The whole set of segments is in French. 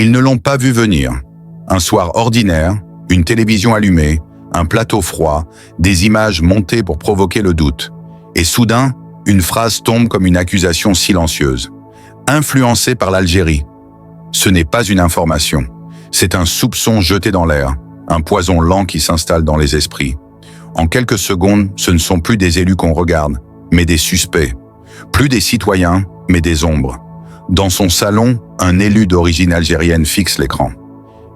Ils ne l'ont pas vu venir. Un soir ordinaire, une télévision allumée, un plateau froid, des images montées pour provoquer le doute. Et soudain, une phrase tombe comme une accusation silencieuse. Influencé par l'Algérie. Ce n'est pas une information. C'est un soupçon jeté dans l'air, un poison lent qui s'installe dans les esprits. En quelques secondes, ce ne sont plus des élus qu'on regarde, mais des suspects. Plus des citoyens, mais des ombres. Dans son salon, un élu d'origine algérienne fixe l'écran.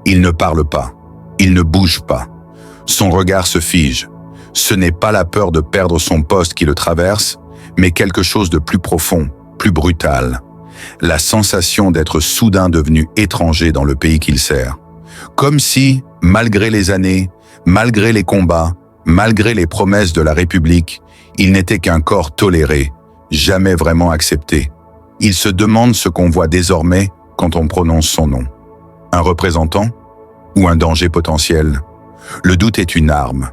Il ne parle pas. Il ne bouge pas. Son regard se fige. Ce n'est pas la peur de perdre son poste qui le traverse, mais quelque chose de plus profond, plus brutal. La sensation d'être soudain devenu étranger dans le pays qu'il sert. Comme si, malgré les années, malgré les combats, malgré les promesses de la République, il n'était qu'un corps toléré, jamais vraiment accepté. Il se demande ce qu'on voit désormais quand on prononce son nom. Un représentant ou un danger potentiel? Le doute est une arme.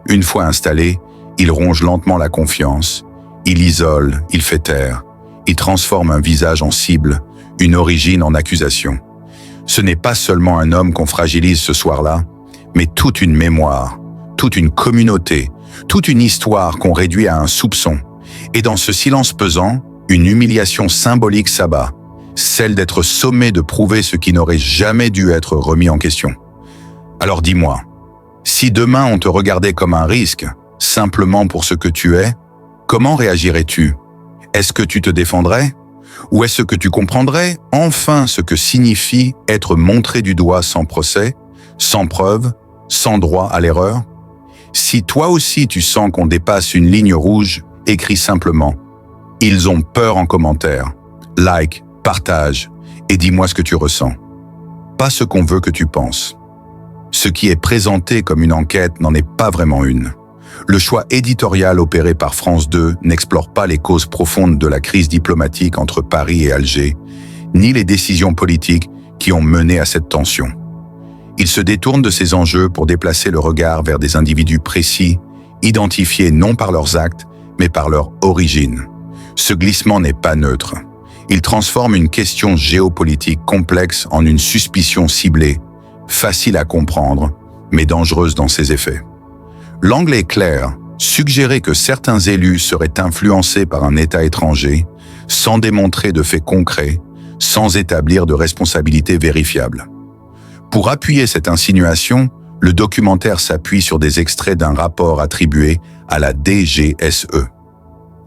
Une fois installé, il ronge lentement la confiance. Il isole, il fait taire. Il transforme un visage en cible, une origine en accusation. Ce n'est pas seulement un homme qu'on fragilise ce soir-là, mais toute une mémoire, toute une communauté, toute une histoire qu'on réduit à un soupçon. Et dans ce silence pesant, une humiliation symbolique s'abat, celle d'être sommé de prouver ce qui n'aurait jamais dû être remis en question. Alors dis-moi, si demain on te regardait comme un risque, simplement pour ce que tu es, comment réagirais-tu? Est-ce que tu te défendrais? Ou est-ce que tu comprendrais enfin ce que signifie être montré du doigt sans procès, sans preuve, sans droit à l'erreur? Si toi aussi tu sens qu'on dépasse une ligne rouge, écris simplement « Ils ont peur » en commentaire. Like, partage et dis-moi ce que tu ressens. Pas ce qu'on veut que tu penses. Ce qui est présenté comme une enquête n'en est pas vraiment une. Le choix éditorial opéré par France 2 n'explore pas les causes profondes de la crise diplomatique entre Paris et Alger, ni les décisions politiques qui ont mené à cette tension. Il se détourne de ces enjeux pour déplacer le regard vers des individus précis, identifiés non par leurs actes, mais par leur origine. Ce glissement n'est pas neutre. Il transforme une question géopolitique complexe en une suspicion ciblée, facile à comprendre, mais dangereuse dans ses effets. L'angle est clair, suggérer que certains élus seraient influencés par un État étranger, sans démontrer de faits concrets, sans établir de responsabilité vérifiable. Pour appuyer cette insinuation, le documentaire s'appuie sur des extraits d'un rapport attribué à la DGSE.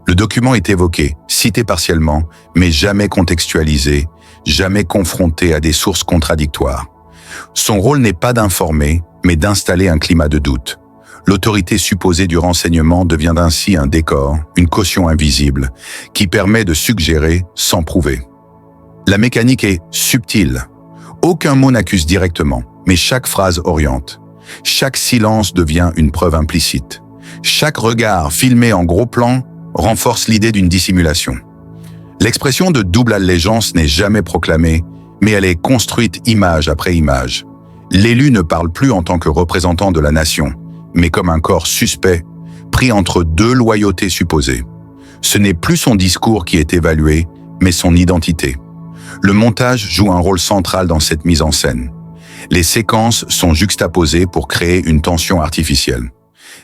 Le document est évoqué, cité partiellement, mais jamais contextualisé, jamais confronté à des sources contradictoires. Son rôle n'est pas d'informer, mais d'installer un climat de doute. L'autorité supposée du renseignement devient ainsi un décor, une caution invisible, qui permet de suggérer sans prouver. La mécanique est subtile. Aucun mot n'accuse directement, mais chaque phrase oriente. Chaque silence devient une preuve implicite. Chaque regard filmé en gros plan renforce l'idée d'une dissimulation. L'expression de double allégeance n'est jamais proclamée, mais elle est construite image après image. L'élu ne parle plus en tant que représentant de la nation, mais comme un corps suspect, pris entre deux loyautés supposées. Ce n'est plus son discours qui est évalué, mais son identité. Le montage joue un rôle central dans cette mise en scène. Les séquences sont juxtaposées pour créer une tension artificielle.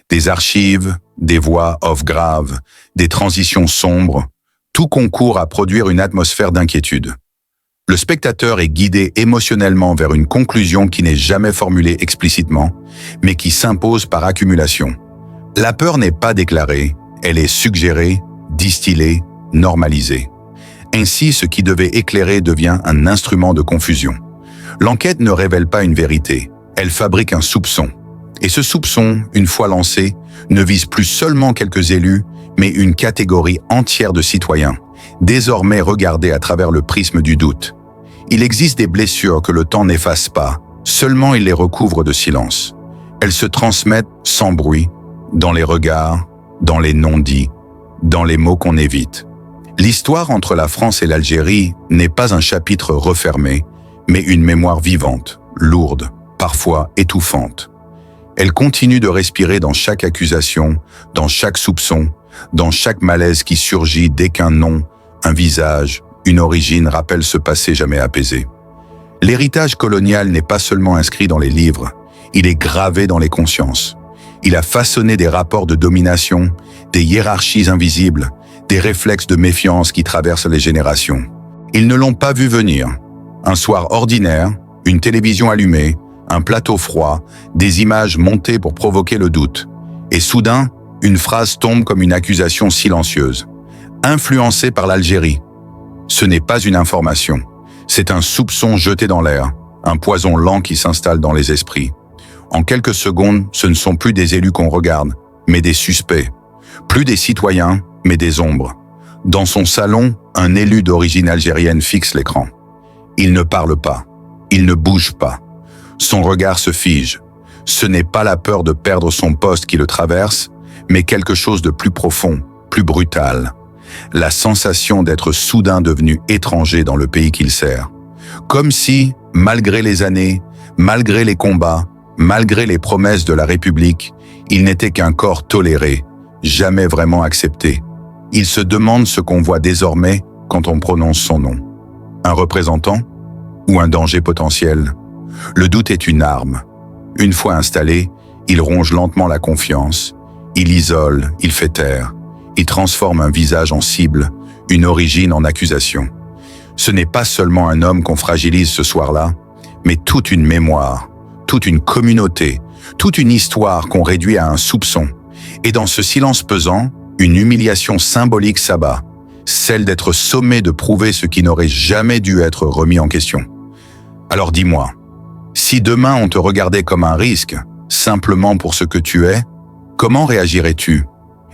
Des archives, des voix off graves, des transitions sombres, tout concourt à produire une atmosphère d'inquiétude. Le spectateur est guidé émotionnellement vers une conclusion qui n'est jamais formulée explicitement, mais qui s'impose par accumulation. La peur n'est pas déclarée, elle est suggérée, distillée, normalisée. Ainsi, ce qui devait éclairer devient un instrument de confusion. L'enquête ne révèle pas une vérité, elle fabrique un soupçon. Et ce soupçon, une fois lancé, ne vise plus seulement quelques élus, mais une catégorie entière de citoyens, désormais regardés à travers le prisme du doute. Il existe des blessures que le temps n'efface pas, seulement il les recouvre de silence. Elles se transmettent sans bruit, dans les regards, dans les non-dits, dans les mots qu'on évite. L'histoire entre la France et l'Algérie n'est pas un chapitre refermé, mais une mémoire vivante, lourde, parfois étouffante. Elle continue de respirer dans chaque accusation, dans chaque soupçon, dans chaque malaise qui surgit dès qu'un nom, un visage, une origine rappelle ce passé jamais apaisé. L'héritage colonial n'est pas seulement inscrit dans les livres, il est gravé dans les consciences. Il a façonné des rapports de domination, des hiérarchies invisibles, des réflexes de méfiance qui traversent les générations. Ils ne l'ont pas vu venir. Un soir ordinaire, une télévision allumée, un plateau froid, des images montées pour provoquer le doute. Et soudain, une phrase tombe comme une accusation silencieuse. Influencé par l'Algérie. Ce n'est pas une information. C'est un soupçon jeté dans l'air, un poison lent qui s'installe dans les esprits. En quelques secondes, ce ne sont plus des élus qu'on regarde, mais des suspects. Plus des citoyens, mais des ombres. Dans son salon, un élu d'origine algérienne fixe l'écran. Il ne parle pas. Il ne bouge pas. Son regard se fige. Ce n'est pas la peur de perdre son poste qui le traverse, mais quelque chose de plus profond, plus brutal. La sensation d'être soudain devenu étranger dans le pays qu'il sert. Comme si, malgré les années, malgré les combats, malgré les promesses de la République, il n'était qu'un corps toléré, jamais vraiment accepté. Il se demande ce qu'on voit désormais quand on prononce son nom. Un représentant ou un danger potentiel? Le doute est une arme. Une fois installé, il ronge lentement la confiance, il isole, il fait taire. Il transforme un visage en cible, une origine en accusation. Ce n'est pas seulement un homme qu'on fragilise ce soir-là, mais toute une mémoire, toute une communauté, toute une histoire qu'on réduit à un soupçon. Et dans ce silence pesant, une humiliation symbolique s'abat, celle d'être sommé de prouver ce qui n'aurait jamais dû être remis en question. Alors dis-moi, si demain on te regardait comme un risque, simplement pour ce que tu es, comment réagirais-tu ?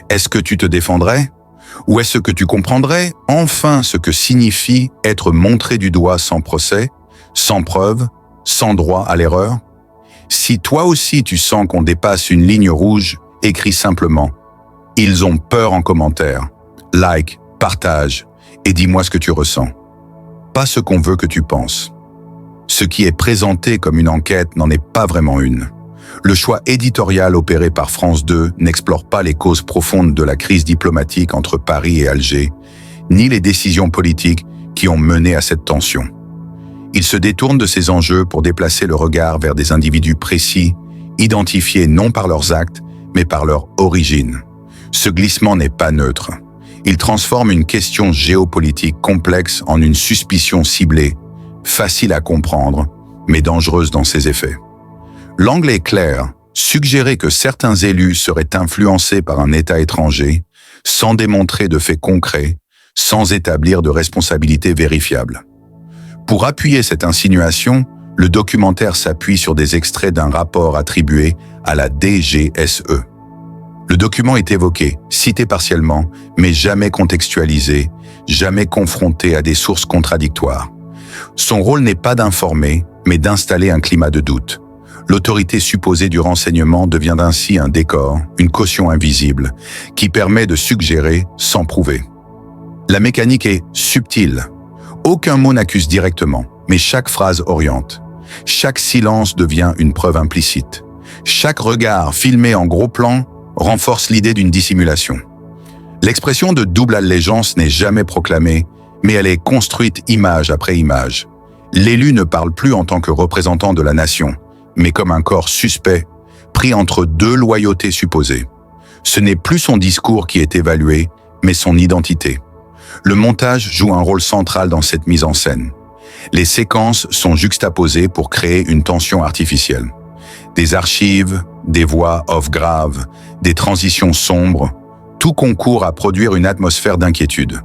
Est-ce que tu te défendrais? Ou est-ce que tu comprendrais enfin ce que signifie être montré du doigt sans procès, sans preuve, sans droit à l'erreur? Si toi aussi tu sens qu'on dépasse une ligne rouge, écris simplement « Ils ont peur » en commentaire. Like, partage et dis-moi ce que tu ressens. Pas ce qu'on veut que tu penses. Ce qui est présenté comme une enquête n'en est pas vraiment une. Le choix éditorial opéré par France 2 n'explore pas les causes profondes de la crise diplomatique entre Paris et Alger, ni les décisions politiques qui ont mené à cette tension. Il se détourne de ces enjeux pour déplacer le regard vers des individus précis, identifiés non par leurs actes, mais par leur origine. Ce glissement n'est pas neutre. Il transforme une question géopolitique complexe en une suspicion ciblée, facile à comprendre, mais dangereuse dans ses effets. L'angle est clair, suggérer que certains élus seraient influencés par un État étranger, sans démontrer de faits concrets, sans établir de responsabilité vérifiable. Pour appuyer cette insinuation, le documentaire s'appuie sur des extraits d'un rapport attribué à la DGSE. Le document est évoqué, cité partiellement, mais jamais contextualisé, jamais confronté à des sources contradictoires. Son rôle n'est pas d'informer, mais d'installer un climat de doute. L'autorité supposée du renseignement devient ainsi un décor, une caution invisible, qui permet de suggérer sans prouver. La mécanique est subtile. Aucun mot n'accuse directement, mais chaque phrase oriente. Chaque silence devient une preuve implicite. Chaque regard filmé en gros plan renforce l'idée d'une dissimulation. L'expression de double allégeance n'est jamais proclamée, mais elle est construite image après image. L'élu ne parle plus en tant que représentant de la nation, mais comme un corps suspect, pris entre deux loyautés supposées. Ce n'est plus son discours qui est évalué, mais son identité. Le montage joue un rôle central dans cette mise en scène. Les séquences sont juxtaposées pour créer une tension artificielle. Des archives, des voix off graves, des transitions sombres, tout concourt à produire une atmosphère d'inquiétude.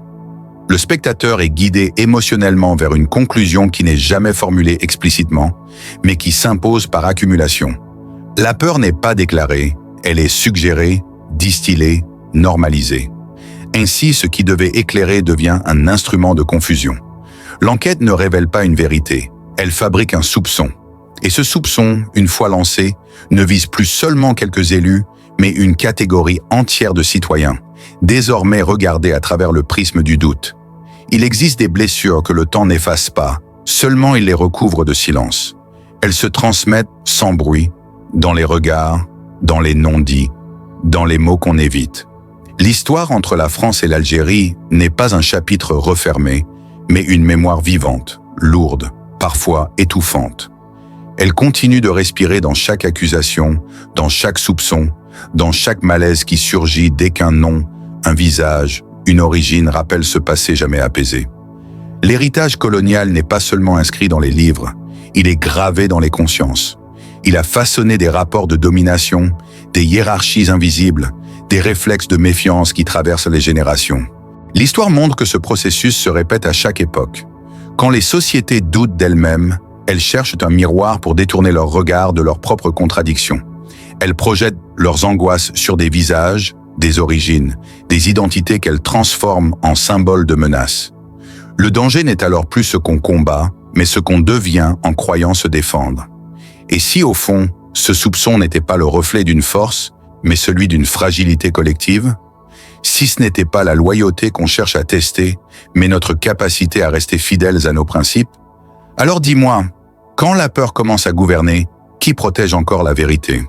Le spectateur est guidé émotionnellement vers une conclusion qui n'est jamais formulée explicitement, mais qui s'impose par accumulation. La peur n'est pas déclarée, elle est suggérée, distillée, normalisée. Ainsi, ce qui devait éclairer devient un instrument de confusion. L'enquête ne révèle pas une vérité, elle fabrique un soupçon. Et ce soupçon, une fois lancé, ne vise plus seulement quelques élus, mais une catégorie entière de citoyens, désormais regardés à travers le prisme du doute. Il existe des blessures que le temps n'efface pas, seulement il les recouvre de silence. Elles se transmettent sans bruit, dans les regards, dans les non-dits, dans les mots qu'on évite. L'histoire entre la France et l'Algérie n'est pas un chapitre refermé, mais une mémoire vivante, lourde, parfois étouffante. Elle continue de respirer dans chaque accusation, dans chaque soupçon, dans chaque malaise qui surgit dès qu'un nom, un visage, une origine rappelle ce passé jamais apaisé. L'héritage colonial n'est pas seulement inscrit dans les livres, il est gravé dans les consciences. Il a façonné des rapports de domination, des hiérarchies invisibles, des réflexes de méfiance qui traversent les générations. L'histoire montre que ce processus se répète à chaque époque. Quand les sociétés doutent d'elles-mêmes, elles cherchent un miroir pour détourner leur regard de leurs propres contradictions. Elles projettent leurs angoisses sur des visages, des origines, des identités qu'elles transforment en symboles de menace. Le danger n'est alors plus ce qu'on combat, mais ce qu'on devient en croyant se défendre. Et si au fond, ce soupçon n'était pas le reflet d'une force, mais celui d'une fragilité collective? Si ce n'était pas la loyauté qu'on cherche à tester, mais notre capacité à rester fidèles à nos principes? Alors dis-moi, quand la peur commence à gouverner, qui protège encore la vérité?